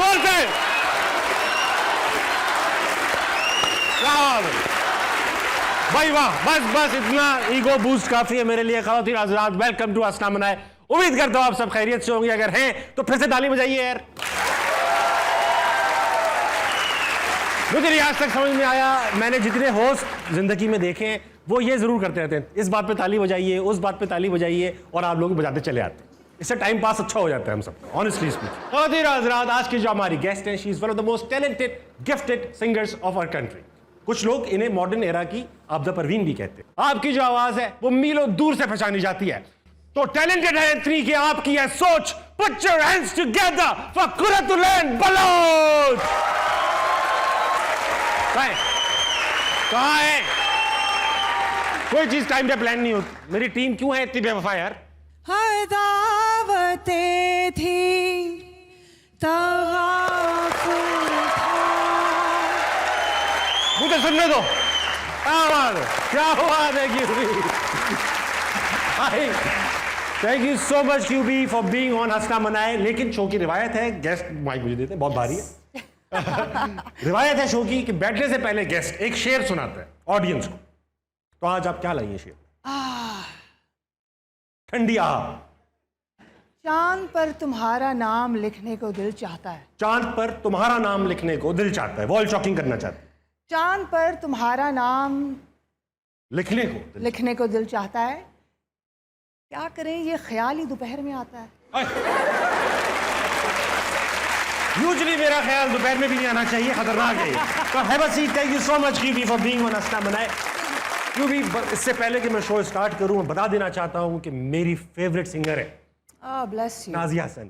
जोर से। भाई वाह, बस इतना ईगो बूस्ट काफी है मेरे लिए। ख़वातीन हज़रात, वेलकम टू हंसना मनाए। उम्मीद करता हूं आप सब खैरियत से होंगे, अगर हैं तो फिर से ताली बजाइए यार। मुझे नहीं आज तक समझ में आया, मैंने जितने होस्ट जिंदगी में देखे वो ये जरूर करते रहते हैं, इस बात पे ताली बजाइए, उस बात पे ताली बजाइए, और आप लोग बजाते चले आते हैं। इससे टाइम पास अच्छा हो जाता है हम सबका, ऑनेस्टली स्पीकिंग। ख़वातीन हज़रात, आज की जो हमारी गेस्ट हैं, she is one of the most talented gifted singers of our country. कुछ लोग इन्हें मॉडर्न एरा की आबदा परवीन भी कहते हैं। आपकी जो आवाज है वो मीलों दूर से पहचानी जाती है, तो टैलेंटेड है इतनी कि आपकी है सोच। Put your hands together for Quratulain Baloch. कहां है? कोई चीज टाइम पे प्लान नहीं होती। मेरी टीम क्यों है इतनी बेवफा यार? हर दावतें थी मुझे सुनने दो। क्या बात है QB. Thank you so much QB for being on हंसना मनाए। लेकिन शो की रिवायत है, गेस्ट माइक मुझे देते हैं, बहुत भारी है। रिवायत है शो की कि बैठने से पहले गेस्ट एक शेर सुनाता है ऑडियंस को। तो आज आप क्या लाइए शेर? ठंडी आह। चांद पर तुम्हारा नाम लिखने को दिल चाहता है। चांद पर तुम्हारा नाम लिखने को दिल चाहता है, वॉल चॉकिंग करना चाहता है। चांद पर तुम्हारा नाम लिखने को दिल चाहता है। क्या करें, ये ख्याल ही दोपहर में आता है। यूजुअली मेरा ख्याल दोपहर में भी नहीं आना चाहिए, खतरनाक है। तो have a seat. Thank you so much QB for being on हंसना मनाए। क्यूबी, इससे पहले कि मैं शो स्टार्ट करूं, मैं बता देना चाहता हूं कि मेरी फेवरेट सिंगर है ब्लेस यू, नाज़िया हसन।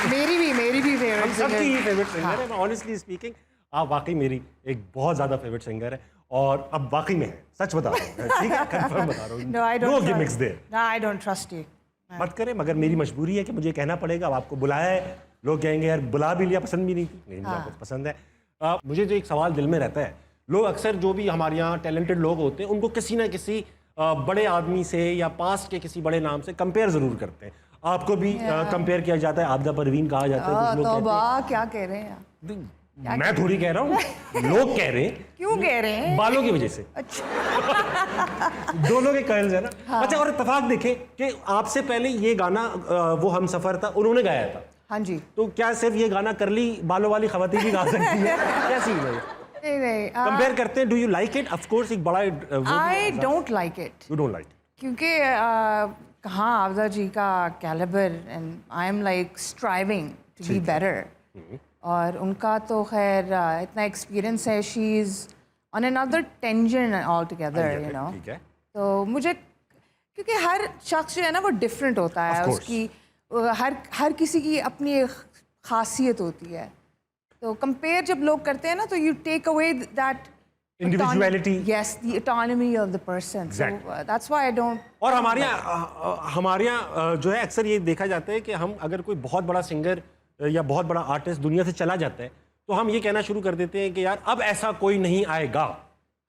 मेरी भी फेवरेट सबकी फेवरेट सिंगर है। ऑनेस्टली स्पीकिंग, आप वाकई मेरी एक बहुत ज्यादा फेवरेट सिंगर है, और अब वाकई में है, सच बता रहा हूँ, ठीक है, कंफर्म बता रहा हूँ। No gimmicks there. I don't trust you. मत करें, मगर मेरी मजबूरी है कि मुझे कहना पड़ेगा। अब आपको बुलाया है, लोग कहेंगे यार बुला भी लिया, पसंद भी नहीं थी। नहीं, मुझे आपको पसंद है। मुझे जो एक सवाल दिल में रहता है, लोग अक्सर जो भी हमारे यहाँ टैलेंटेड लोग होते हैं उनको किसी ना किसी बड़े आदमी से या पास्ट के किसी बड़े नाम से कंपेयर जरूर करते हैं। आपको भी कंपेयर किया जाता है, आबदा परवीन कहा जाता है, कुछ लोग कहते हैं। क्या कह रहे हैं? मैं थोड़ी कह रहा हूँ, लोग कह रहे हैं। क्यों कह रहे हैं? बालों की वजह से। अच्छा। दोनों के कर्ल्स है ना। हाँ। अच्छा, और इत्तेफाक देखें कि आपसे पहले ये गाना वो हम सफर था, उन्होंने गाया था। हाँ जी। तो क्या सिर्फ ये गाना करली बालों वाली खवातीन भी गा सकती है? क्या सीन है? नहीं, कंपेयर करते हैं। Do you like it? Of course एक बड़ा I don't like it. You don't like it क्योंकि कहाँ आबदा जी का calibre, and I am like striving to be better. और उनका तो खैर इतना एक्सपीरियंस है, she is on another tension altogether, you know. तो मुझे, क्योंकि हर शख्स जो है ना वो डिफरेंट होता है, उसकी हर किसी की अपनी एक खासियत होती है। तो कंपेयर जब लोग करते हैं ना, तो you take away that individuality, yes, the autonomy of the person. Exactly. So that's why I don't. और हमारे यहाँ जो है अक्सर ये देखा जाता है कि हम अगर कोई बहुत बड़ा सिंगर या बहुत बड़ा आर्टिस्ट दुनिया से चला जाता है, तो हम ये कहना शुरू कर देते हैं कि यार अब ऐसा कोई नहीं आएगा।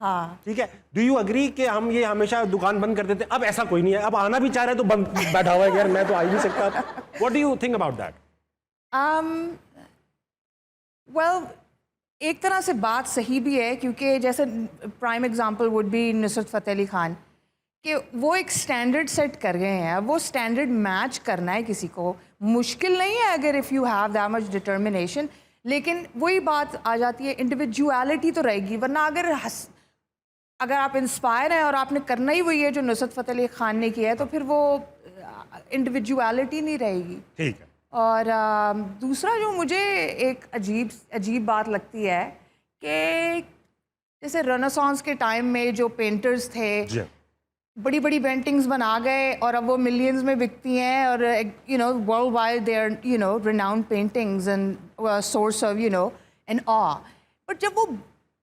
हाँ, ठीक है। डू यू अग्री कि हम ये हमेशा दुकान बंद कर देते हैं, अब ऐसा कोई नहीं है, अब आना भी चाह रहे तो बंद बैठा हुआ है यार, मैं तो आ ही नहीं सकता। What do you think about that? well, एक तरह से बात सही भी है, क्योंकि जैसे prime example would be Nusrat Fateh Ali Khan, कि वो एक स्टैंडर्ड सेट कर गए हैं। अब वो स्टैंडर्ड मैच करना है किसी को मुश्किल नहीं है, अगर if you have that much determination. लेकिन वही बात आ जाती है, इंडिविजुअलिटी तो रहेगी। वरना अगर आप इंस्पायर हैं और आपने करना ही वही है जो नुसरत फ़तेह अली खान ने किया है, तो फिर वो इंडिविजुअलिटी नहीं रहेगी। ठीक है। और दूसरा जो मुझे एक अजीब बात लगती है कि जैसे रेनेसांस के टाइम में जो पेंटर्स थे, बड़ी बड़ी पेंटिंग्स बना गए और अब वो मिलियंस में बिकती हैं, और you know worldwide they are you know renowned paintings and source of you know an awe. But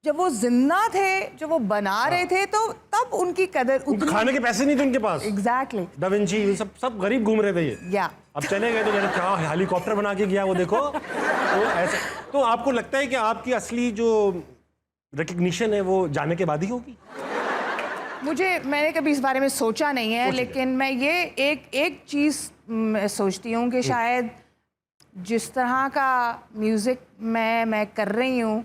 जब वो जिंदा थे, जब वो बना रहे थे, तो तब उनकी कदर, खाने के पैसे नहीं थे उनके पास। एग्जैक्टली। दा विंची सब गरीब घूम रहे थे ये। या अब चले गए तो क्या हेलीकॉप्टर बना के गया वो, देखो। तो ऐसे तो आपको लगता है कि आपकी असली जो रिकग्निशन है वो जाने के बाद ही होगी? मैंने कभी इस बारे में सोचा नहीं है, लेकिन मैं ये एक चीज़ सोचती हूँ कि शायद जिस तरह का म्यूज़िक मैं कर रही हूँ,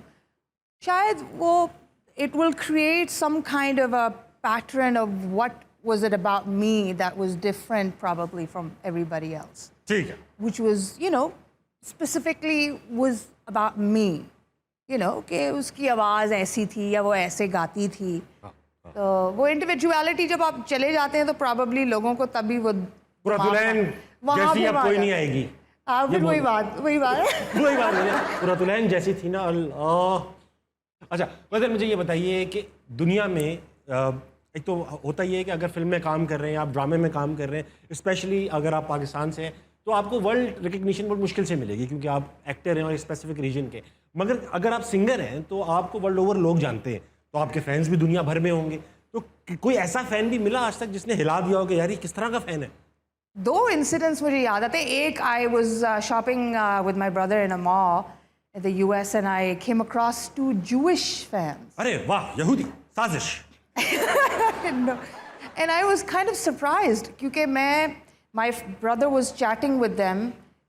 शायद वो it will create some kind of a pattern of what was it about me that was different probably from everybody else. ठीक है. Which was, you know, specifically was about me. You know, कि उसकी आवाज़ ऐसी थी या वो ऐसे गाती थी. तो वो इंडिविजुअलिटी जब आप चले जाते हैं तो प्रॉबली लोगों को तभी वो पूरा दुल्हन जैसी अब कोई नहीं आएगी. हाँ, फिर वही बात वही बात है. पूरा दुल्हन जैसी थी ना. अच्छा वैसे मुझे ये बताइए कि दुनिया में एक तो होता ही है कि अगर फिल्म में काम कर रहे हैं, आप ड्रामे में काम कर रहे हैं, स्पेशली अगर आप पाकिस्तान से हैं, तो आपको वर्ल्ड रिकग्निशन बहुत मुश्किल से मिलेगी क्योंकि आप एक्टर हैं और स्पेसिफिक रीजन के. मगर अगर आप सिंगर हैं तो आपको वर्ल्ड ओवर लोग जानते हैं, तो आपके फैंस भी दुनिया भर में होंगे. तो कोई ऐसा फैन भी मिला आज तक जिसने हिला दिया हो कि यार ये किस तरह का फैन है? 2 इंसिडेंट्स मुझे याद आते हैं. एक, I was shopping with my brother in a mall in the US and I came across 2 Jewish fans. अरे वाह, यहूदी साजिश. No. And I was kind of surprised क्योंकि my brother was chatting with them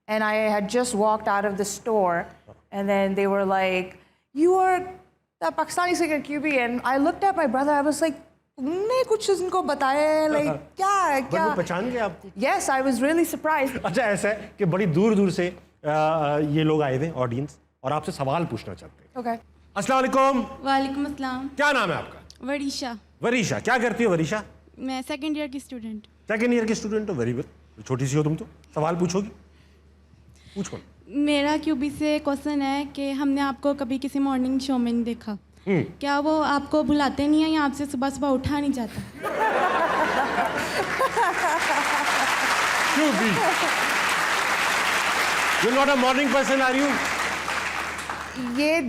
and I had just walked out of the store and then they were like, you are the Pakistani singer QB, and I looked at my brother, I was like, तुमने कुछ उनको बताया है, like क्या वो पहचान गए आपको? Yes, I was really surprised. अच्छा ऐसा है कि बड़ी दूर दूर से ये लोग आए थे ऑडियंस और आपसे सवाल पूछना चाहते हैं. Okay. अस्सलाम वालेकुम. वालेकुम अस्सलाम. क्या नाम है आपका? वरीशा. वरीशा. क्या करती हो वरीशा? मैं सेकंड ईयर की स्टूडेंट. सेकंड ईयर की स्टूडेंट हो. Very good. छोटी सी हो तुम तो. सवाल पूछोगी? पूछो. मेरा क्यूबी से क्वेश्चन है कि हमने आपको कभी किसी मॉर्निंग शो में नहीं देखा. क्या वो आपको बुलाते नहीं है या आपसे सुबह सुबह उठा नहीं जाता? QB. You're not a morning person, are you? ये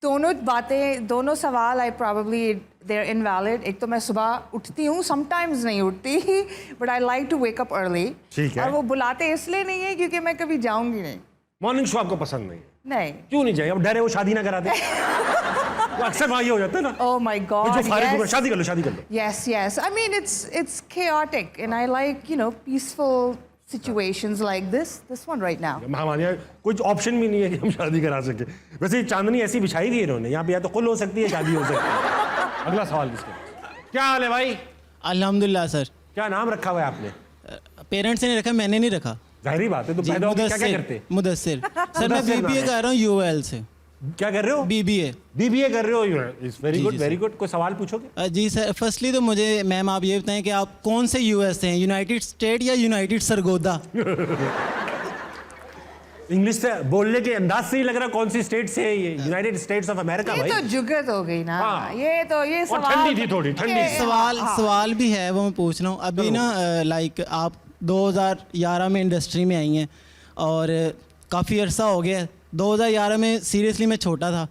दोनों सवाल आई प्रॉब्ली देयर इनवैलिड. एक तो मैं सुबह उठती हूँ, समटाइम्स नहीं उठती, but I like to wake up early. ठीक है. और वो बुलाते इसलिए नहीं है क्योंकि मैं कभी जाऊंगी नहीं. मॉर्निंग शो आपको पसंद नहीं है? नहीं. क्यों नहीं जाए? अब डरे वो शादी ना करा दे. वो अक्सर वहाँ ये हो जाता है ना. Oh my God. जो फारिग हुआ, शादी कर लो, शादी कर लो. Yes. I mean, it's chaotic, and I like, you know, peaceful situations like this one right now. हमारे यहाँ कुछ ऑप्शन भी नहीं है कि हम शादी करा सके. वैसे चांदनी ऐसी बिछाई हुई है इन्होंने, यहाँ पे या तो कुल हो सकती है, शादी हो सकती है. अगला सवाल किसका? क्या हाल है भाई? अल्हम्दुलिल्लाह सर. क्या नाम रखा हुआ है आपने? पेरेंट्स ने रखा, मैंने नहीं रखा. जाहिर बात है. तो पैदा होकर क्या करते? मुदस्सिर. सर मैं बीबीए कर रहा हूँ यूएल से. क्या कर रहे हो? बीबीए कर रहे हो. It's very good, very good. कोई सवाल पूछोगे? जी सर. फर्स्टली तो मुझे मैम आप ये बताएं कि आप कौन से यूएस से हैं, यूनाइटेड स्टेट या यूनाइटेड सरगोदा? इंग्लिश से बोलने के अंदाज से ही लग रहा कौन सी स्टेट से है ये. United states of America. ये भाई तो जुगत हो गई ना. हाँ. ये सवाल ठंडी थी थोड़ी, ठंडी. सवाल भी है वो मैं पूछ रहा हूँ. अभी ना लाइक आप 2011 में इंडस्ट्री में आई हैं और काफ़ी अरसा हो गया. 2011 में सीरियसली मैं छोटा था.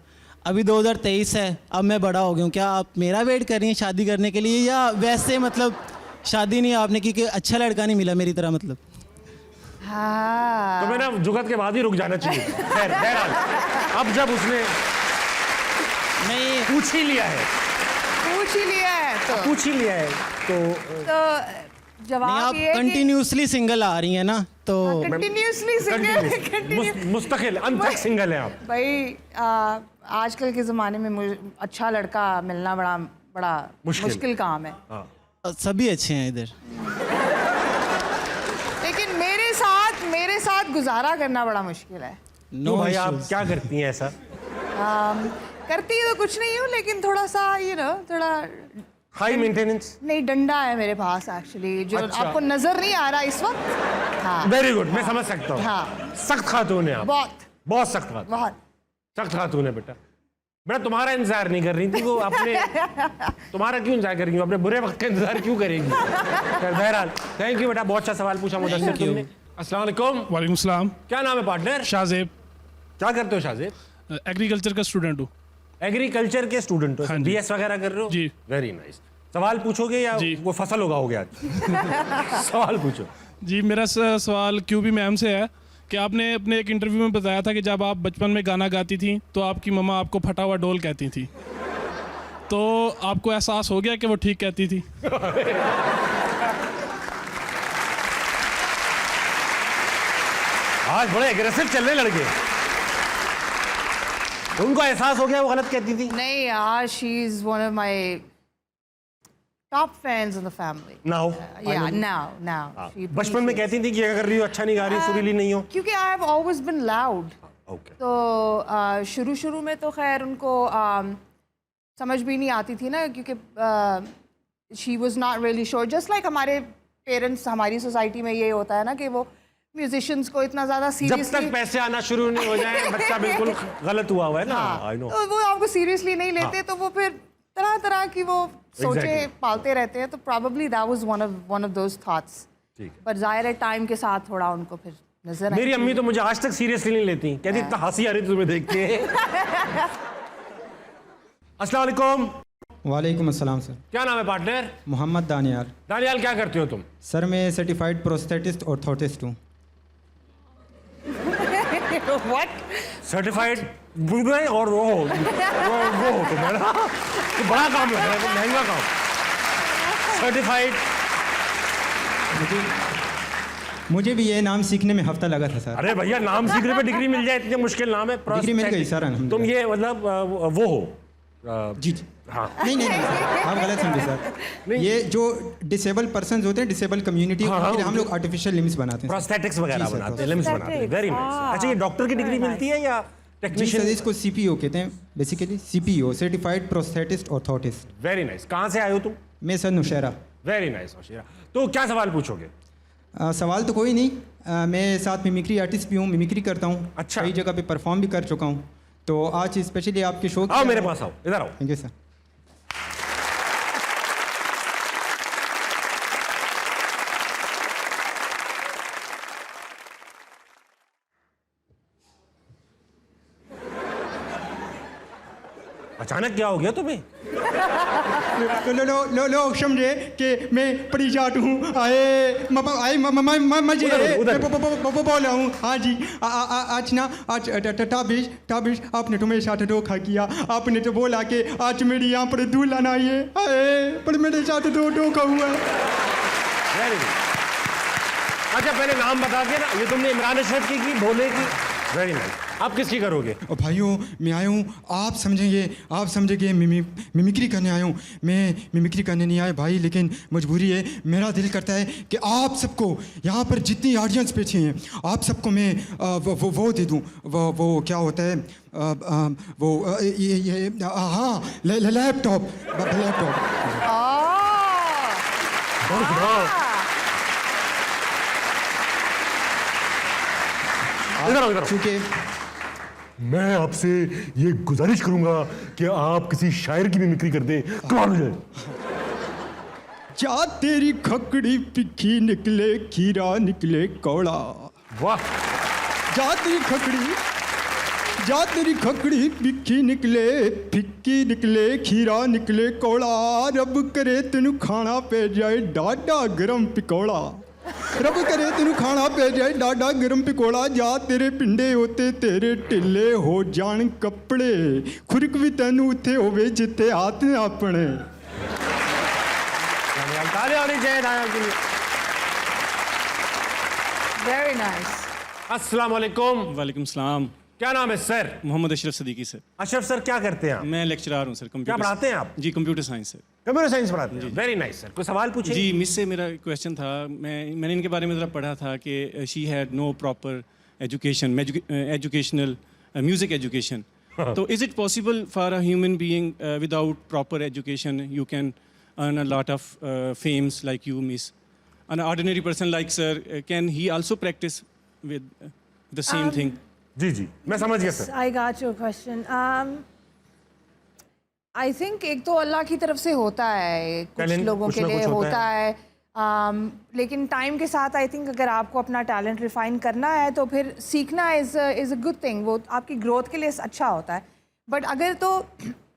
अभी 2023 है, अब मैं बड़ा हो गया हूँ. क्या आप मेरा वेट कर रही हैं शादी करने के लिए या वैसे मतलब शादी नहीं आपने की कि अच्छा लड़का नहीं मिला मेरी तरह मतलब? हाँ. तो मैंने जुगत के बाद ही रुक जाना चाहिए. खैर बहरहाल अब जब उसने नहीं पूछ ही लिया है तो जवाब आप ये है कि कंटिन्यूसली सिंगल आ रही हैं ना तो कंटिन्यूसली सिंगल मुस्तकिल अनथक सिंगल है आप. भाई आजकल के ज़माने में मुझे अच्छा लड़का मिलना बड़ा मुश्किल काम है. सभी अच्छे हैं इधर. लेकिन मेरे साथ गुजारा करना बड़ा मुश्किल है. तो भाई आप क्या करती हैं ऐसा? करती तो कुछ नहीं हूँ, लेकिन थोड़ा सा थोड़ा हाई मेंटेनेंस. नहीं, डंडा है मेरे पास एक्चुअली जो अच्छा. आपको नजर नहीं आ रहा इस वक्त. हाँ. Very good. मैं समझ सकता हूँ. हाँ. सख्त खातून है आप. बहुत सख्त खातून. बहुत सख्त खातून है बेटा. मैं तुम्हारा इंतजार नहीं कर रही थी. वो अपने तुम्हारा क्यों इंतजार करेंगी? अपने बुरे वक्त का इंतजार क्यों करेंगी? बहरहाल थैंक यू बेटा. बहुत अच्छा सवाल पूछा मुझे तुमने. अस्सलाम वालेकुम. वालेकुम सलाम. क्या नाम है पार्टनर? शाहजेब. क्या करते हो शाहजेब? एग्रीकल्चर का स्टूडेंट हूँ. एग्रीकल्चर के स्टूडेंट हो? हाँ जी. बीएस वगैरह कर रहे हो? जी. Very nice. सवाल पूछोगे या जी. वो फसल उगाओगे आज? सवाल पूछो. जी मेरा सवाल क्यूबी मैम से है कि आपने अपने एक इंटरव्यू में बताया था कि जब आप बचपन में गाना गाती थी तो आपकी मम्मा आपको फटा हुआ डोल कहती थी. तो आपको एहसास हो गया कि वो ठीक कहती थी? आज बड़े एग्रेसिव चल रहे लड़के। उनको एहसास हो गया वो गलत कहती थी? नहीं यार, she is one of my top fans in the family. Now या नाउ बचपन में कहती थी कि क्या कर रही हो, अच्छा नहीं गा रही, सुरीली नहीं हो? क्योंकि I have always been loud. Okay. तो शुरू में तो खैर उनको समझ भी नहीं आती थी ना, क्योंकि she was not really sure. Just like हमारे पेरेंट्स, हमारी सोसाइटी में ये होता है ना कि वो म्यूजिशियंस को इतना ज्यादा जब सीरियसली, तक पैसे आना शुरू नहीं हो जाए बच्चा बिल्कुल गलत हुआ है ना। I know. तो वो आपको सीरियसली नहीं लेते, तो वो फिर तरह तरह की वो सोचे Exactly. पालते रहते हैं। तो probably that was one of those thoughts। ठीक है। पर जाहिर है टाइम के साथ थोड़ा उनको फिर नजर मेरी अम्मी तो मुझे आज तक सीरियसली नहीं लेती, कहती इतना हंसी आ रही थी तुम्हें देख के। अस्सलाम वालेकुम। वालेकुम अस्सलाम सर। क्या नाम है पार्टनर? मोहम्मद दानियाल। दानियाल, क्या करते हो तुम? सर मैं सर्टिफाइड प्रोस्थेटिस्ट ऑर्थोटिस्ट हूँ। What? सर्टिफाइड और वो हो तुम है ना, तो बड़ा काम लग रहा है, महंगा काम। सर्टिफाइड। मुझे भी ये नाम सीखने में हफ्ता लगा था सर। अरे भैया, नाम सीखने पे डिग्री मिल जाए, इतने मुश्किल नाम है। डिग्री मिल गई सर, अल्हम्दुलिल्लाह। तुम ये मतलब वो हो? जी। हाँ। नहीं आप गलत समझे सर। ये जो डिसेबल पर्सन होते हैं, डिसेबल कम्युनिटी, उनके लिए हम लोग आर्टिफिशियल लिम्स बनाते हैं। प्रोस्थेटिक्स वगैरह जी सर, बनाते हैं, लिम्स बनाते हैं। Very nice. अच्छा, ये डॉक्टर की डिग्री मिलती है या जी टेक्नीशियन? सर, इसको सीपीओ कहते हैं basically. CPO certified prosthetist orthotist. Very nice. कहाँ से आए हो तुम? मैं sir Nowshera. Very nice Nowshera. तो क्या सवाल पूछोगे? सवाल तो कोई नहीं। मैं साथ मिमिक्री आर्टिस्ट भी हूँ, मिमिक्री करता हूँ। अच्छा। कई जगह पे परफॉर्म भी कर चुका हूँ। तो आज स्पेशली आपके शो आओ मेरे पास, आओ इधर आओ। Thank you sir. अचानक क्या हो गया तुम्हें? लोग समझे कि मैं परिजात हूँ। मजे बोला हूँ। हाँ जी। आज ना, आज टाबिश आपने तो मेरे साथ धोखा किया। आपने तो बोला कि आज मेरी यहाँ पर दुल्हन आई है, पर मेरे साथ धोखा हुआ। Very good. अच्छा, पहले नाम बता के ना, ये तुमने इमरान अशरफ की भोले की। Very nice. आप किसकी करोगे? और भाइयों, मैं आया हूँ, आप समझेंगे मिमिक्री करने आया हूँ। मैं मिमिक्री करने नहीं आया भाई, लेकिन मजबूरी है। मेरा दिल करता है कि आप सबको यहाँ पर जितनी ऑडियंस बैठी हैं, आप सबको मैं वो दे दूँ। वो क्या होता है, वो ये हाँ, लैपटॉप। इधर चूँकि मैं आपसे ये गुजारिश करूंगा कि आप किसी शायर की मिमिक्री कर दें, कमाल हो जाए। जा तेरी खकड़ी पिक्की निकले, खीरा निकले कौड़ा। वाह। जा तेरी खकड़ी पिक्की निकले, फिक्की निकले, खीरा निकले कौड़ा। रब करे तेनू खाना पे जाए डाडा गरम पिकौड़ा। रब करे तेनू खाना पे जाए डाडा गरम पिकोड़ा। जा तेरे पिंडे होते तेरे ढिले हो जान कपड़े। खुरक भी तेनू उथे होवे जिथे हाथ ने अपने। तालियां होनी चाहिए दानियाल के लिए। Very nice। अस्सलाम वालेकुम। वालेकुम सलाम। क्या नाम है sir? Mohammad Ashraf Sadiqi sir. Ashraf sir, क्या करते हैं आप? मैं लेक्चरर हूँ सर। क्या पढ़ाते हैं आप? जी, computer science sir. Computer science पढ़ाते हैं। Very nice sir. कोई सवाल पूछिए। जी, मिस से मेरा क्वेश्चन था। मैंने इनके बारे में ज़रा पढ़ा था कि she had no proper education, educational music education. तो is it possible for a human being without proper education you can earn a lot of fames like you miss? An ordinary person like sir, can he also practice with the same thing? जी, मैं समझ गया sir. I got your question। I think एक तो अल्लाह की तरफ से होता है, कुछ Talent लोगों कुछ के ना लिए कुछ होता होता है। लेकिन टाइम के साथ आई थिंक अगर आपको अपना टैलेंट रिफाइन करना है तो फिर सीखना इज़ अ गुड थिंग। वो आपकी ग्रोथ के लिए अच्छा होता है। बट अगर तो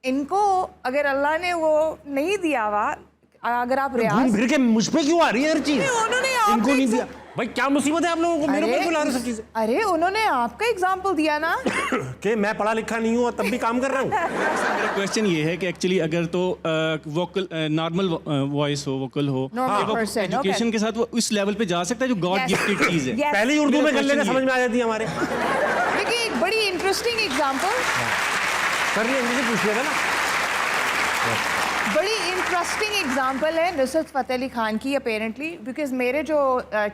इनको अगर अल्लाह ने वो नहीं दिया हुआ, अगर आप रियाज घूम फिर के मुझ पे क्यों आ रही है हर चीज? उन्होंने इनको नहीं दिया। भाई क्या मुसीबत है आप लोगों को, मेरे ऊपर क्यों ला रहे हो सब चीजें? अरे उन्होंने आपका एग्जाम्पल दिया ना। कि मैं पढ़ा लिखा नहीं हूँ और तब भी काम कर रहा हूँ। मेरा क्वेश्चन ये है कि एक्चुअली अगर तो वोकल नॉर्मल वॉइस हो, वोकल हो, Normal person, एजुकेशन okay. के साथ वो उस लेवल पे जा सकता है जो गॉड Yes. गिफ्टेड चीज है। Yes. पहली उर्दू में मेरा कर लेना question समझ में आ जाती है हमारे। देखिए एक बड़ी इंटरेस्टिंग एग्जाम्पल, सर ने इंग्लिश पूछ लिया था ना। बड़ी इंटरेस्टिंग एग्जाम्पल है नुसरत फ़तेह अली खान की अपेरेंटली, बिकॉज मेरे जो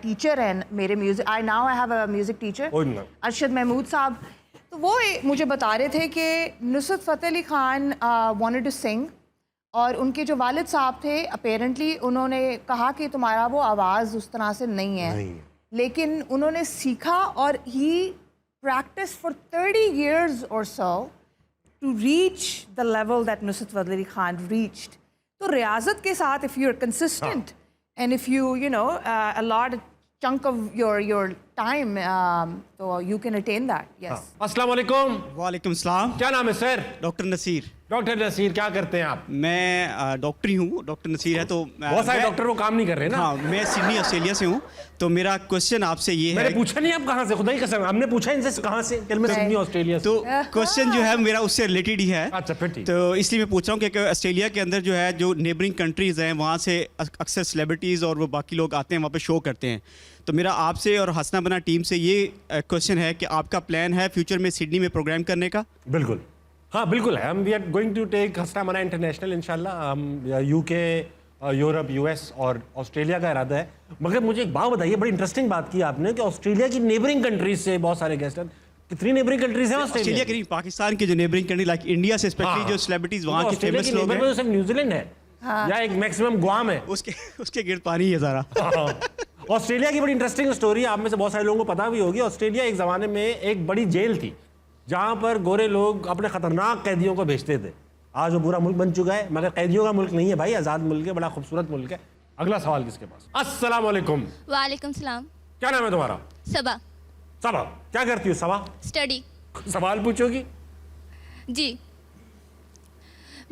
टीचर हैं मेरे music, I have a music teacher Oh, no. Arshad Mahmood साहब, तो वो मुझे बता रहे थे कि Nusrat Fateh Ali Khan wanted to sing, और उनके जो वालिद साहब थे अपेरेंटली उन्होंने कहा कि तुम्हारा वो आवाज़ उस तरह से नहीं है, लेकिन उन्होंने सीखा और ही प्रैक्टिस फॉर 30 years और सो to reach the level that Nusrat Fateh Ali Khan reached. तो रियाजत के साथ if you're consistent and if you know allot a chunk of your time, so you can attain that. Yes. अस्सलाम वालेकुम। वालेकुम सलाम। क्या नाम है sir? Doctor Naseer. Doctor Naseer, क्या करते हैं आप? मैं डॉक्टर ही हूँ, डॉक्टर नसीर है। तो बहुत सारे डॉक्टर वो काम नहीं कर रहे ना। हाँ, मैं सिडनी ऑस्ट्रेलिया से हूँ। तो मेरा क्वेश्चन आपसे ये मैंने है, पूछा नहीं आप कहाँ से, खुदा ही कसम हमने पूछा इनसे कहाँ से, कल मैं सिडनी ऑस्ट्रेलिया से। तो क्वेश्चन जो है मेरा उससे रिलेटेड ही है। अच्छा फिर ठीक। तो इसलिए मैं पूछ रहा हूँ कि ऑस्ट्रेलिया के अंदर जो है, जो नेबरिंग कंट्रीज़ हैं, वहाँ से अक्सर सेलिब्रिटीज़ और वो बाकी लोग आते हैं, वहाँ पे शो करते हैं। तो मेरा आपसे और हसना बना टीम से ये क्वेश्चन है कि आपका प्लान है फ्यूचर में सिडनी में प्रोग्राम करने का? बिल्कुल, हाँ बिल्कुल है। हम we are going to take Hasna Mana international इंशाल्लाह। हम यूके, यूरोप, यूएस और ऑस्ट्रेलिया का इरादा है। मगर मुझे एक बात बताइए, बड़ी इंटरेस्टिंग बात की आपने कि ऑस्ट्रेलिया की नेबरिंग कंट्रीज से बहुत सारे गेस्ट हैं। कितनी नेबरिंग कंट्रीज हैं ऑस्ट्रेलिया की नहीं, पाकिस्तान के जो नेबरिंग कंट्री लाइक इंडिया से स्पेशली जो सेलिब्रिटीज़ वहाँ के फेमस लोग हैं, हैं? सिर्फ न्यूजीलैंड है या एक मैक्सिमम गुआम है। उसके गिर्द पानी है सारा। ऑस्ट्रेलिया की बड़ी इंटरेस्टिंग स्टोरी आप में से बहुत सारे लोगों को पता भी होगी। ऑस्ट्रेलिया एक ज़माने में एक बड़ी जेल थी जहाँ पर गोरे लोग अपने ख़तरनाक कैदियों को भेजते थे। आज वो पूरा मुल्क बन चुका है, मगर कैदियों का मुल्क नहीं है भाई, आज़ाद मुल्क है, बड़ा खूबसूरत मुल्क है। अगला सवाल किसके पास? अस्सलाम वालेकुम। वालेकुम सलाम। क्या नाम है तुम्हारा? सबा। सबा, क्या करती हो सबा? स्टडी। सवाल पूछोगी? जी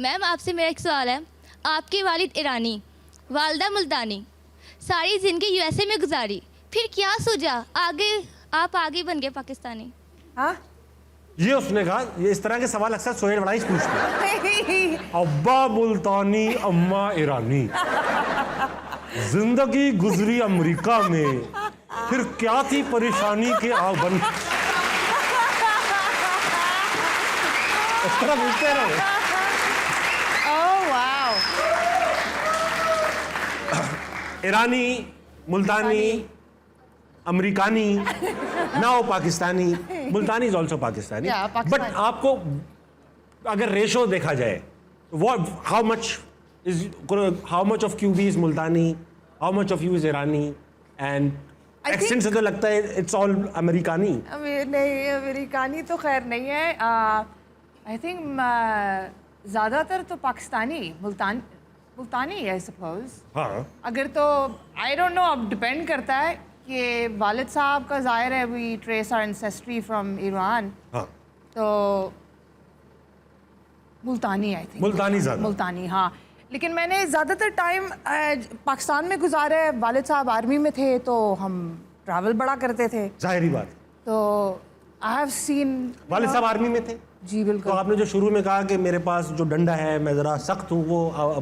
मैम, आपसे मेरा एक सवाल है। आपके वालिद ईरानी, वालदा मुल्तानी, सारी ज़िंदगी यूएसए में गुजारी, फिर क्या सोचा आप आगे बन गए पाकिस्तानी? हाँ ये उसने कहा, ये इस तरह के सवाल अक्सर सोहेल वड़ाइश पूछते हैं। अब्बा मुल्तानी, अम्मा ईरानी, जिंदगी गुजरी अमेरिका में, फिर क्या थी परेशानी के आग बन। इस तरह पूछते हैं ना। Oh wow. ईरानी, मुल्तानी, अमेरिकानी, now Pakistani. Multani is also Pakistani. Yeah, but Pakistani. आपको अगर रेशो देखा जाए, हाउ मच ऑफ क्यूबी is Multani, how much of you is Irani, and I think- accent से तो लगता है इट्स ऑल अमेरिकानी। नहीं, अमेरिकानी तो खैर नहीं है। आई थिंक ज़्यादातर तो पाकिस्तानी, मुल्तानी आई सपोज। हाँ, अगर तो आई डोंट नो, अब डिपेंड करता है कि वालिद साहब का ज़ाहिर है we trace our ancestry from Iran, हाँ, तो मुल्तानी आई थिंक। मुल्तानी ज़्यादा। मुल्तानी, हाँ। लेकिन मैंने ज़्यादातर टाइम पाकिस्तान में गुजारा है। वालिद साहब आर्मी में थे तो हम ट्रैवल बड़ा करते थे, जाहिर बात। तो आई हैव सीन। वालिद साहब आर्मी में थे? जी तो बिल्कुल। आपने जो शुरू में कहा कि मेरे पास जो डंडा है मैं ज़रा सख्त हूँ, वो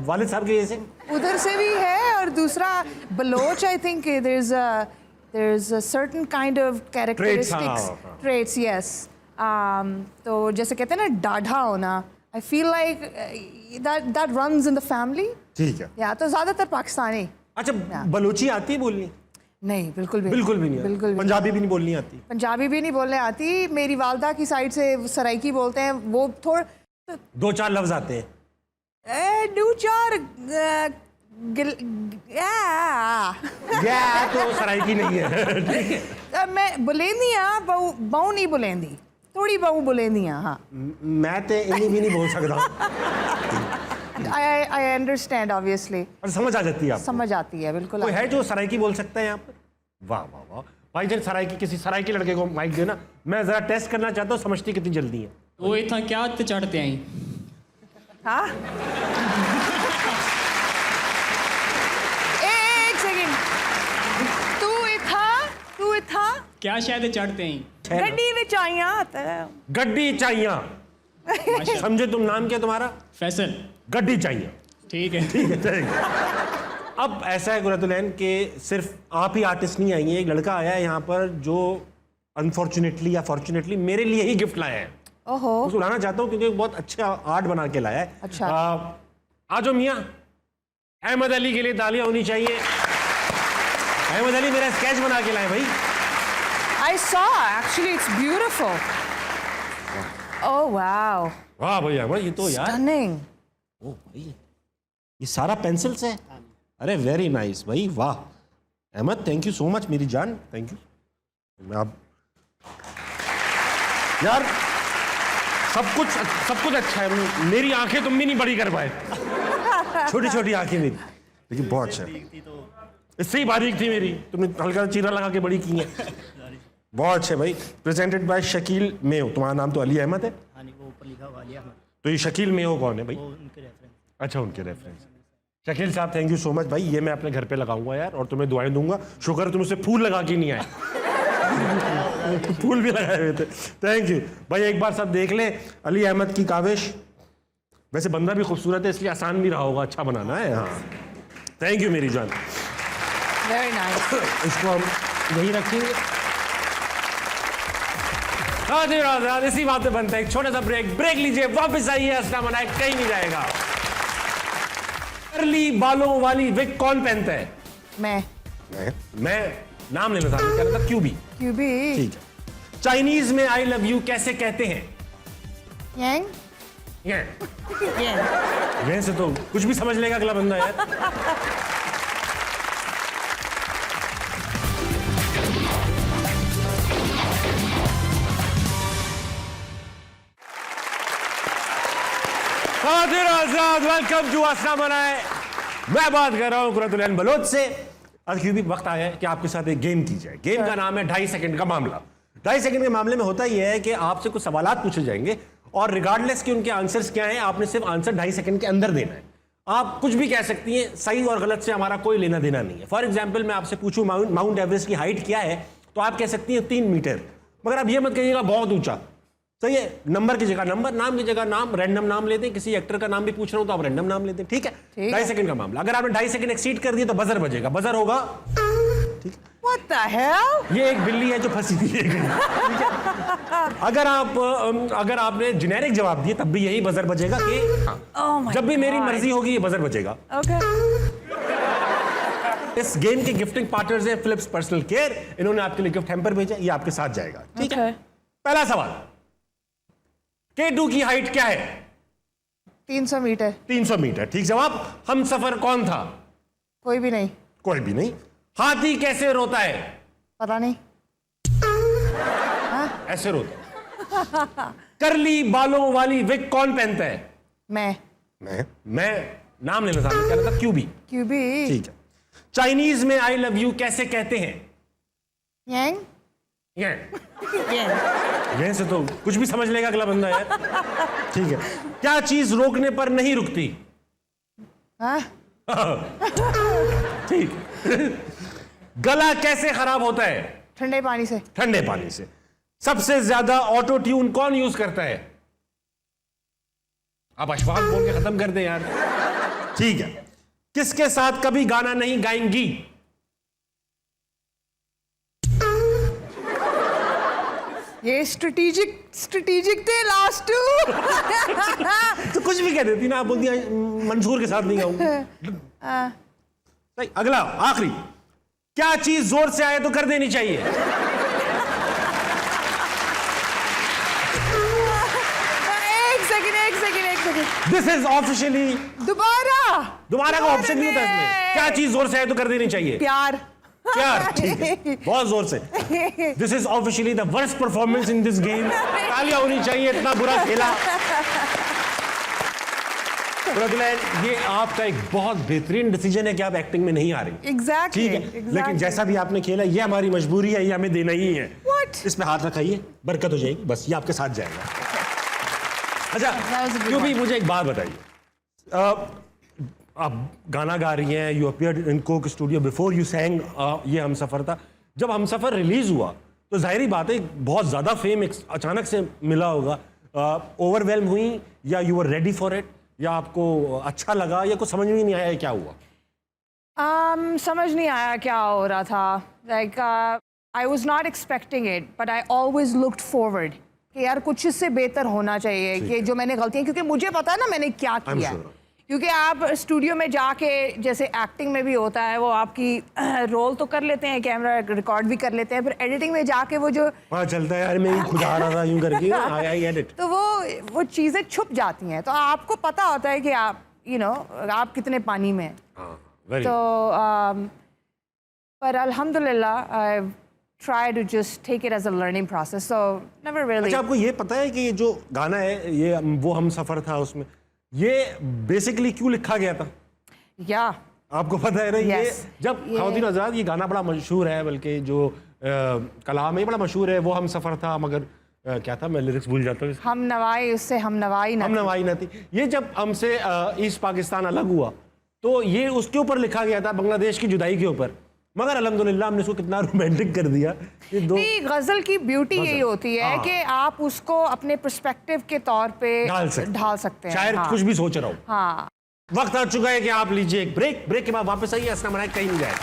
वालिद साहब के जैसे? उधर से भी है, और दूसरा Baloch, I think there is a certain kind of characteristics, हाँ। Traits, yes. तो जैसे कहते हैं ना डाढ़ा होना, I feel like that runs in the family. ठीक है। या तो ज़्यादातर पाकिस्तानी। अच्छा, बलूची आती है बोलनी? नहीं, बिल्कुल भी बिल्कुल भी नहीं। बिल्कुल भी। पंजाबी भी नहीं बोलनी आती? पंजाबी भी नहीं बोलने आती। मेरी वालदा की साइड से सराइकी बोलते हैं, वो थोड़ा दो चार लफ्ज आते हैं। दो चार या तो सराइकी नहीं है। ठीक है। मैं बुलेंदी हाँ, बहु नहीं बुलेंदी, थोड़ी बहु बुलेंदी हाँ। मैं तो इन्हीं भी नहीं बोल सकता। I understand obviously. और समझ आ जाती है आपको? समझ आती है बिल्कुल। कोई है जो सराइकी बोल सकता है यहाँ पर? वाह वाह वाह भाई, जब सराइकी किसी सराइकी लड़के को माइक देना, मैं जरा टेस्ट करना चाहता हूँ समझती कितनी जल्दी है। वो इतना क्या ते चढ़ते आई? हाँ एक सेकंड, तू इथा क्या शायद चढ़ते हैं गड्डी में चाइया गड्डी चाहिए, समझे तुम? नाम क्या तुम्हारा? फैसल। गड्डी चाहिए। ठीक है। ठीक है, ठीक। अब ऐसा है गुरतुलैन कि सिर्फ आप ही आर्टिस्ट नहीं आई हैं, एक लड़का आया है यहाँ पर जो अनफॉर्चुनेटली या फॉर्चुनेटली मेरे लिए ही गिफ्ट लाया है। ओहो। उसको लाना चाहता हूँ क्योंकि बहुत अच्छा आर्ट बना के लाया है। अच्छा। आ जाओ मियाँ, अहमद अली के लिए तालियां होनी चाहिए। अहमद अली मेरा स्केच बना के लाए भाई। I saw, actually it's beautiful. Oh wow. वाह भैया, ये तो यार, Stunning. ओ भाई ये सारा पेंसिल से? अरे वेरी नाइस भाई, वाह। Ahmad thank you so much मेरी जान, थैंक यू। आप यार सब कुछ अच्छा है, मेरी आंखें तुम भी नहीं बड़ी कर पाए। छोटी छोटी आंखें मेरी, लेकिन बहुत अच्छा है। इससे ही बारीक थी मेरी, तुमने हल्का चीरा लगा के बड़ी की है। बहुत अच्छे भाई। Presented by Shakeel Mayo. तुम्हारा नाम तो अली अहमद है? हाँ वो ऊपर लिखा हुआ अली अहमद। तो ये शकील मेयो कौन है भाई? वो उनके रेफरेंस। अच्छा, उनके रेफरेंस। शकील साहब थैंक यू सो मच भाई, ये मैं अपने घर पे लगाऊंगा यार, और तुम्हें दुआएं दूंगा। शुक्र तुम उससे फूल लगा के नहीं आए। फूल भी लगाए हुए थे। थैंक यू भाई। एक बार सब देख ले अली अहमद की काविश। वैसे बंदा भी खूबसूरत है, इसलिए आसान भी रहा होगा अच्छा बनाना है। हाँ थैंक यू मेरी जान। Very nice. इसको हम यहीं रखेंगे। इसी बात पे बनता है एक छोटा सा ब्रेक लीजिए, वापस आइए। हंसना मनाए कहीं नहीं जाएगा। कर्ली बालों वाली विग कौन पहनता है? मैं नाम ले लो, क्या था? क्यूबी। ठीक है। चाइनीज में आई लव यू कैसे कहते हैं? Yang? Yang. वैसे तो कुछ भी समझ लेगा अगला बंदा यार। वेलकम टू हंसना मनाए। मैं बात कर रहा हूं गुरतुलैन बलोच से। अब क्यों भी वक्त आया है कि आपके साथ एक गेम की जाए। गेम का नाम है 2.5 सेकंड का मामला। 2.5 सेकंड के मामले में होता यह है कि आपसे कुछ सवालात पूछे जाएंगे और रिगार्डलेस कि उनके आंसर्स क्या हैं, आपने सिर्फ आंसर 2.5 सेकंड के अंदर देना है। आप कुछ भी कह सकती हैं, सही और गलत से हमारा कोई लेना देना नहीं है। फॉर एग्जाम्पल मैं आपसे पूछूं माउंट एवरेस्ट की हाइट क्या है, तो आप कह सकती हैं 3 मीटर, मगर आप ये मत कहिएगा बहुत ऊंचा। सही है? नंबर की जगह नंबर, नाम की जगह नाम, रैंडम नाम लेते हैं। किसी एक्टर का नाम भी पूछ रहा हूं तो आप रैंडम नाम लेते हैं। ठीक है? 2.5 सेकंड का मामला। अगर आपने 2.5 सेकंड एक्सीड कर दिया तो बजर बजेगा। बजर होगा, ठीक है? What the hell? ये एक बिल्ली है जो फंसी थी। ठीक है? अगर आपने जेनेरिक जवाब दिए तब भी यही बजर बजेगा कि Oh my जब भी मेरी God. मर्जी होगी ये बजर बजेगा। Okay. इस गेम के गिफ्टिंग पार्टनर्स हैं फिलिप्स पर्सनल केयर। इन्होंने आपके लिए गिफ्ट हैम्पर भेजा, ये आपके साथ जाएगा। ठीक है? पहला सवाल, K2 की हाइट क्या है? 300 मीटर। 300 मीटर। ठीक जवाब। हम सफर कौन था? कोई भी नहीं। कोई भी नहीं। हाथी कैसे रोता है? पता नहीं। ऐसे रोता। करली बालों वाली विग कौन पहनता है? मैं नाम लेना था, क्या था? क्यूबी। ठीक है। चाइनीज में आई लव यू कैसे कहते हैं? Yang? ये से तो कुछ भी समझ लेगा अगला बंदा यार। ठीक है। क्या चीज रोकने पर नहीं रुकती? ठीक। गला कैसे खराब होता है? ठंडे पानी से। ठंडे पानी से। सबसे ज्यादा ऑटो ट्यून कौन यूज करता है? आप अशफाक बोल के खत्म कर दें यार। ठीक है। किसके साथ कभी गाना नहीं गाएंगी? ये स्ट्रेटेजिक थे लास्ट टू। तो कुछ भी कह देती ना, आप बोलती मंसूर के साथ नहीं गाऊंगी। सही। अगला आखिरी, क्या चीज जोर से आए तो कर देनी चाहिए? एक सेकंड। दिस इज ऑफिशियली दोबारा का ऑप्शन नहीं होता इसमें। क्या चीज जोर से आए तो कर देनी चाहिए? प्यार। ठीक है, बहुत जोर से। This is officially the worst performance in this game. तालियां होनी चाहिए, इतना बुरा खेला। ये आपका एक बहुत बेहतरीन डिसीजन है कि आप एक्टिंग में नहीं आ रही। एग्जैक्टली। ठीक है, लेकिन जैसा भी आपने खेला ये हमारी मजबूरी है, ये हमें देना ही है। What? इस पे हाथ रखाइए, बरकत हो जाएगी, बस ये आपके साथ जाएगा। अच्छा, क्यों भी मुझे एक बात बताइए, आप गाना गा रही हैं, you appeared in Coke studio before you सैंग ये हमसफर था। जब हमसफर रिलीज हुआ तो जाहिर बात है बहुत ज़्यादा फेम अचानक से मिला होगा, ओवरवेल्म हुई या you were ready for it, या आपको अच्छा लगा, या कुछ समझ में ही नहीं आया क्या हुआ? समझ नहीं आया क्या हो रहा था. Like I was not expecting it but I always looked forward कि यार कुछ इससे बेहतर होना चाहिए, कि जो मैंने गलतियाँ, क्योंकि मुझे पता है ना मैंने क्या किया है. क्योंकि आप स्टूडियो में जाके, जैसे एक्टिंग में भी होता है, वो आपकी रोल तो कर लेते हैं, कैमरा रिकॉर्ड भी कर लेते हैं, फिर एडिटिंग में जाके वो जो हाँ चलता है यार, मैं ही खुद आ रहा था यूं करके, आई एडिट, तो वो चीज़ें छुप जाती हैं. तो आपको पता होता है कि आप आप कितने पानी में हैं. तो पर अल्हम्दुलिल्लाह I try to just take it as a learning process. So never really. अच्छा, आपको ये पता है कि ये जो गाना है, ये वो हम सफ़र था, उसमें ये बेसिकली क्यों लिखा गया था? या आपको पता है ना? Yes. ये जब ख़वातीन आज़ाद, ये गाना बड़ा मशहूर है, बल्कि जो कलाम है बड़ा मशहूर है, वो हम सफ़र था, मगर क्या था, मैं लिरिक्स भूल जाता हूँ. हम नवाई उससे हम नवाई न थी. ये जब हमसे ईस्ट पाकिस्तान अलग हुआ तो ये उसके ऊपर लिखा गया था, बांग्लादेश की जुदाई के ऊपर, मगर अल्हम्दुलिल्लाह हमने उसको कितना रोमांटिक कर दिया. ये दो नहीं, गज़ल की ब्यूटी यही होती है कि आप उसको अपने पर्सपेक्टिव के तौर पे ढाल सकते हैं. शायद कुछ भी सोच रहा हूँ. हाँ. वक्त आ चुका है कि आप लीजिए एक ब्रेक के बाद वापस आइए. हसना बनाए कहीं नहीं जाए.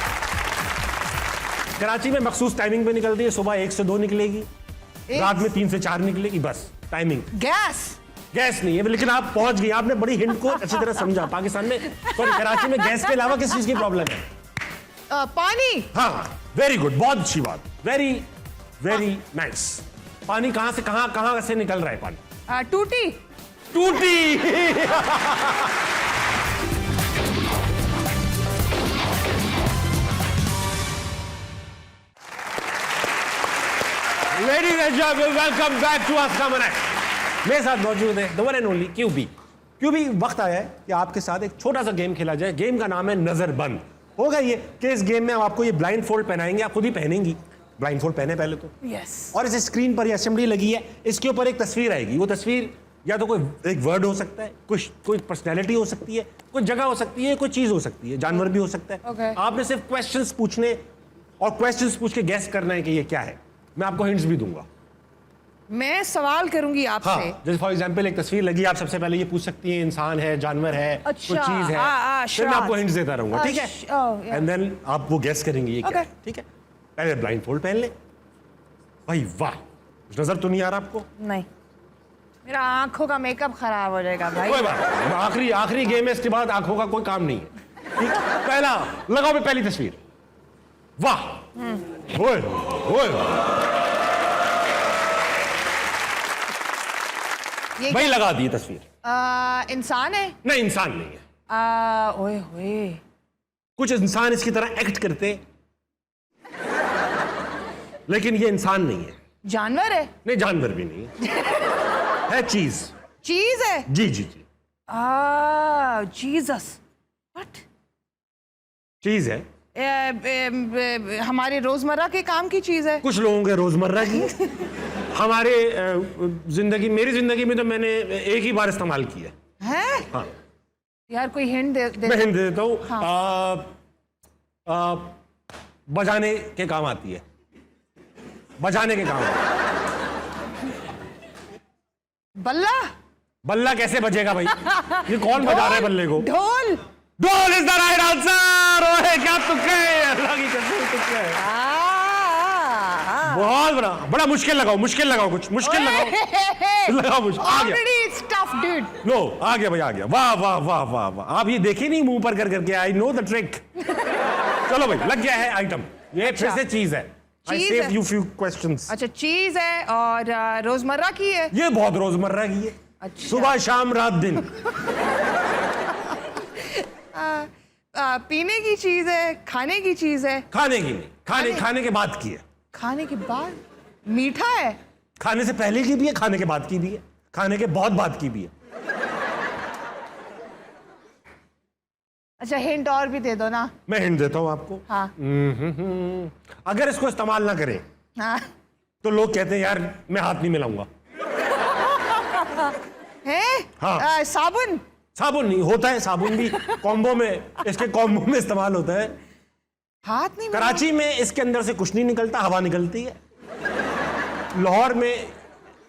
कराची में मखसूस टाइमिंग पे निकलती है, सुबह 1 से 2 निकलेगी, रात में 3 से 4 निकलेगी, बस टाइमिंग. गैस नहीं है, लेकिन आप पहुंच गई. आपने बड़ी हिंट को अच्छी तरह समझा. पाकिस्तान में, सॉरी, कराची में गैस के अलावा किस चीज की प्रॉब्लम है? पानी. हाँ, वेरी गुड, बहुत अच्छी बात, वेरी वेरी नाइस. पानी कहां से कहां से निकल रहा है पानी? टूटी. Ladies and gentlemen, welcome back to हसना बनाए. मेरे साथ मौजूद है the one and only QB. वक्त आया है कि आपके साथ एक छोटा सा गेम खेला जाए. गेम का नाम है नजर बंद. होगा ये कि इस गेम में हम आपको ये ब्लाइंड फोल्ड पहनाएंगे, आप खुद ही पहनेंगी. ब्लाइंड फोल्ड पहने पहले तो. यस. और इस स्क्रीन पर ये असेंबली लगी है, इसके ऊपर एक तस्वीर आएगी. वो तस्वीर या तो कोई एक वर्ड हो सकता है, कोई पर्सनैलिटी हो सकती है, कोई जगह हो सकती है, कोई चीज हो सकती है, जानवर भी हो सकता है. Okay. आपने सिर्फ क्वेश्चंस पूछने और क्वेश्चंस पूछ के गेस करना है कि ये क्या है. मैं आपको हिंट्स भी दूंगा. मैं सवाल करूंगी आपसे. हाँ, जैसे फॉर एग्जांपल एक तस्वीर लगी, आप सबसे पहले ये पूछ सकती हैं इंसान है, जानवर है, अच्छा, कोई चीज है. फिर मैं आपको हिंट्स देता रहूंगा, ठीक है? एंड देन आप वो गेस करेंगे ये क्या है. ठीक है, पहले ब्लाइंड फोल्ड पहन ले. भाई वाह, कुछ नजर तो नहीं आ रहा आपको? नहीं, मेरा आंखों का मेकअप खराब हो जाएगा भाई. कोई बात नहीं, आखिरी गेम है, इसके बाद आंखों का कोई काम नहीं है. ठीक? पहला लगाओ भी पहली तस्वीर. वाह, ओए ओए, भाई लगा दी तस्वीर. इंसान है? नहीं, इंसान नहीं है. ओए होए, कुछ इंसान इसकी तरह एक्ट करते, लेकिन ये इंसान नहीं है. जानवर है? नहीं, जानवर भी नहीं है चीज. चीज है? जी जी जी, जीसस. व्हाट? चीज है, हमारे रोजमर्रा के काम की चीज है. कुछ लोगों के रोजमर्रा की. हमारे जिंदगी, मेरी जिंदगी में तो मैंने एक ही बार इस्तेमाल किया है. हाँ. यार कोई हिंट दे. मैं हिंट दे देता हूँ. हाँ. बजाने के काम आती है. बजाने के काम आती है. बल्ला कैसे बजेगा भाई? ये कौन बजा रहा है बल्ले को? ढोल. ढोल इज द राइट आंसर. ओए क्या तुक्के, अल्लाह की कसम तुक्के. बहुत बड़ा मुश्किल लगाओ, कुछ मुश्किल लगाओ मुश्किल. आ गया. Already it's tough, dude. No, आ गया भाई, आ गया. वाह वाह वाह वाह वाह. आप ये देखे नहीं मुंह पर करके, आई नो द ट्रिक. चलो भाई, लग गया है आइटम. ये फिर से चीज है. I save you few questions. अच्छा, चीज है और रोजमर्रा की है. ये बहुत रोजमर्रा की है. अच्छा. सुबह शाम रात दिन. पीने की चीज है, खाने की चीज है? खाने की नहीं, खाने के बाद की है. खाने के बाद? मीठा है? खाने से पहले की भी है, खाने के बाद की भी है, खाने के बहुत बाद की भी है. अच्छा, हिंट और भी दे दो ना. मैं हिंट देता हूं आपको. हाँ. अगर इसको इस्तेमाल ना करें हाँ. तो लोग कहते हैं यार मैं हाथ नहीं मिलाऊंगा. है? हाँ. साबुन नहीं होता है, साबुन भी कॉम्बो में, इसके कॉम्बो में इस्तेमाल होता है. हाथ नहीं. कराची में इसके अंदर से कुछ नहीं निकलता, हवा निकलती है. लाहौर में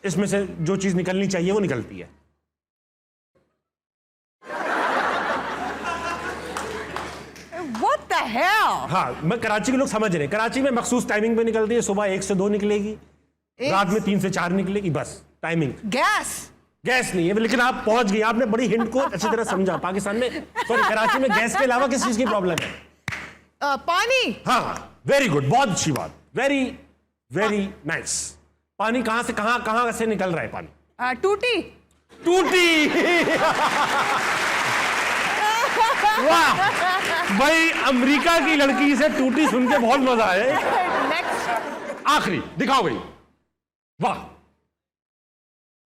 इसमें से जो चीज निकलनी चाहिए वो निकलती है। What the hell? हाँ, मैं कराची के लोग समझ रहे हैं। कराची में मखसूस टाइमिंग पे निकलती है, सुबह 1 से 2 निकलेगी, रात में 3 से 4 निकलेगी, बस टाइमिंग। गैस नहीं है, लेकिन आप पहुंच गई, आपने बड़ी हिंट को अच्छी तरह समझा। पाकिस्तान में, सॉरी, कराची में गैस के अलावा किस चीज की प्रॉब्लम है? पानी। हाँ, वेरी गुड, बहुत अच्छी बात, वेरी वेरी नाइस। पानी कहां से कहां से निकल रहा है पानी? टूटी। टूटी। वाह भाई, अमेरिका की लड़की से टूटी सुन के बहुत मजा आया। नेक्स्ट। आखिरी दिखाओ भाई। वाह,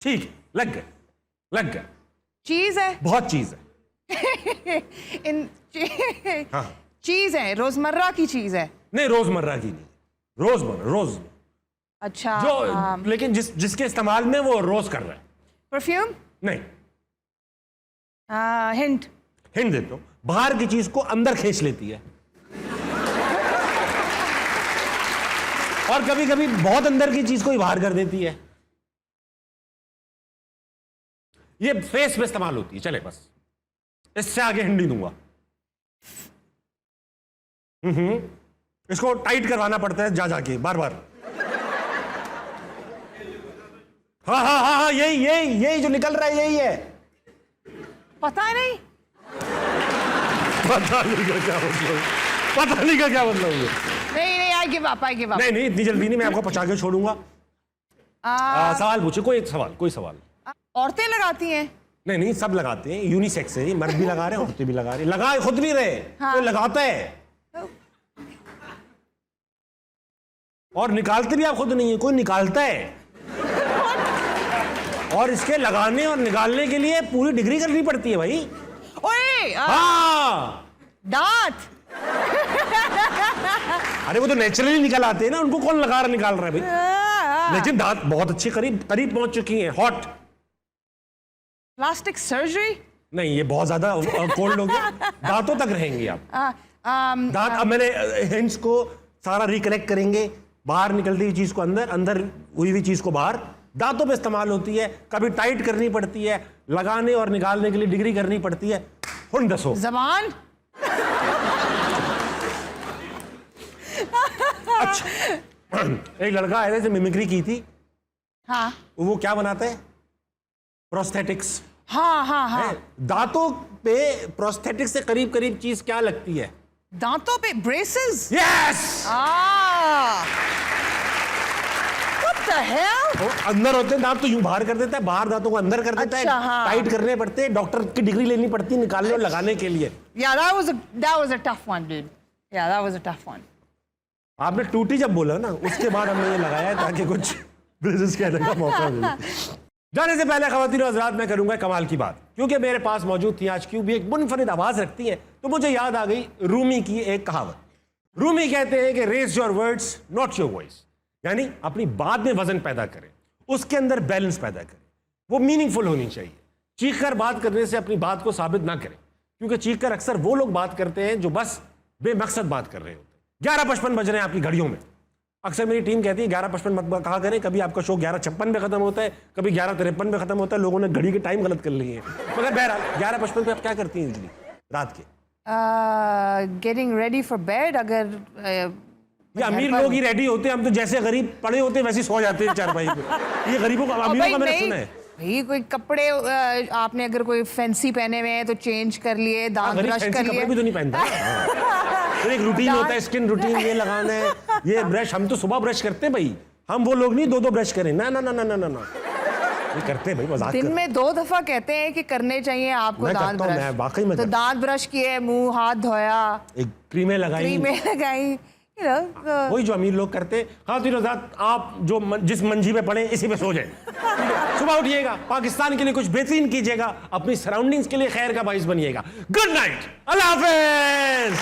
ठीक, लग गए। चीज है। बहुत चीज है। हाँ। चीज है, रोजमर्रा की चीज है। नहीं, रोजमर्रा की नहीं, रोज अच्छा। जो लेकिन जिसके इस्तेमाल में वो रोज कर रहा है। परफ्यूम। नहीं। हिंट देता हूं, बाहर की चीज को अंदर खींच लेती है, और कभी कभी बहुत अंदर की चीज को ही बाहर कर देती है। ये फेस पे इस्तेमाल होती है। चले, बस इससे आगे हिंट नहीं दूंगा। इसको टाइट करवाना पड़ता है जाके बार। हाँ, यही जो निकल रहा है यही है। पता नहीं पता नहीं का क्या मतलब है। नहीं, आई गिव अप। नहीं, इतनी जल्दी नहीं, मैं आपको पहुंचा के छोड़ूंगा। सवाल पूछे, कोई सवाल। औरतें लगाती हैं। नहीं, सब लगाते हैं, यूनिसेक्स है, मर्द भी लगा रहे हैं, औरतें भी लगा रहे हैं, लगाए खुद भी रहे। हाँ। कोई लगाता है और निकालते भी आप खुद नहीं है, कोई निकालता है। और इसके लगाने और निकालने के लिए पूरी डिग्री करनी पड़ती है भाई। ओए, हाँ, दांत। अरे वो तो नेचुरली निकल आते हैं ना, उनको कौन निकाल रहा है भाई? लेकिन दांत बहुत अच्छे करीब पहुंच चुकी हैं। हॉट। Plastic surgery. नहीं, ये बहुत ज्यादा कोल्ड हो गया। दांतों तक रहेंगे आप। दांत, अब मैंने हिंट्स को सारा रिकलेक्ट करेंगे। बाहर निकलती हुई चीज को अंदर हुई हुई चीज को बाहर। दांतों पे इस्तेमाल होती है, कभी टाइट करनी पड़ती है, लगाने और निकालने के लिए डिग्री करनी पड़ती है। हुन दसो। जबान। अच्छा, एक लड़का आया था, मिमिक्री की थी। हाँ। वो क्या बनाता है? प्रोस्थेटिक्स। हाँ। दांतों पे प्रोस्थेटिक्स से करीब चीज क्या लगती है? दांतों पे braces. Yes. What the hell? अंदर होते हैं दांत, तो यूं बाहर कर देता है, बाहर दांतों को अंदर कर देता अच्छा, है। हाँ। टाइट करने पड़ते हैं, डॉक्टर की डिग्री लेनी पड़ती है निकालने और लगाने के लिए। Yeah, that was a tough one, dude. Yeah, that was a tough one. आपने टूटी जब बोला ना, उसके बाद हमने ये लगाया है ताकि कुछ बिजनेस कहने का मौका मिले। जाने से पहले ख़वातीन और हज़रात, मैं करूंगा कमाल की बात, क्योंकि मेरे पास मौजूद थी आज क्यों भी एक मुनफरिद आवाज़ रखती है, तो मुझे याद आ गई रूमी की एक कहावत। रूमी कहते हैं कि raise your words not your voice, यानी अपनी बात में वजन पैदा करें, उसके अंदर बैलेंस पैदा करें, वो मीनिंगफुल होनी चाहिए। चीख कर बात करने से अपनी बात को साबित ना करें, क्योंकि चीख कर अक्सर वो लोग बात करते हैं जो बस बेमकसद बात कर रहे होते हैं। 11:55 बज रहे हैं आपकी घड़ियों में। अक्सर मेरी टीम कहती है 11:55 मत कहा करें, कभी आपका शो 11:56 पे खत्म होता है, कभी 11:53 पे खत्म होता है। लोगों ने घड़ी के टाइम गलत कर लिए हैं, मगर बहरहाल 11:55 पे आप क्या करती हैं इजली रात के? Getting ready for bed। अगर ये अमीर लोग ही रेडी होते हैं, हम तो जैसे गरीब पड़े होते हैं वैसे सो जाते हैं चारपाई पे। ये गरीबों का, अमीरों का मैंने सुना है भाई। कोई कपड़े आपने अगर कोई फैंसी पहने हुए हैं तो चेंज कर लिए, दांत ब्रश कर लिए। कपड़े भी तो नहीं पहनता। तो एक रूटीन होता है, स्किन रूटीन, ये लगाना है, ये ब्रश। हम तो सुबह ब्रश करते हैं भाई, हम वो लोग नहीं 2-2 ब्रश करें। ना ना ना ना ना ना, ये करते हैं भाई, मजाक दिन में 2 दफा कहते हैं कि करने चाहिए आपको दांत ब्रश। मैं वाकई में तो दांत ब्रश किए, मुंह हाथ धोया, एक क्रीमें लगाई, वही जो अमीर लोग करते हैं। ख़वातीन और हज़रात, आप जो जिस मंजी पे पड़े इसी पे सो जाए। सुबह उठिएगा, पाकिस्तान के लिए कुछ बेहतरीन कीजिएगा, अपनी सराउंडिंग्स के लिए खैर का बाइस बनिएगा। गुड नाइट, अल्लाह हाफिज़।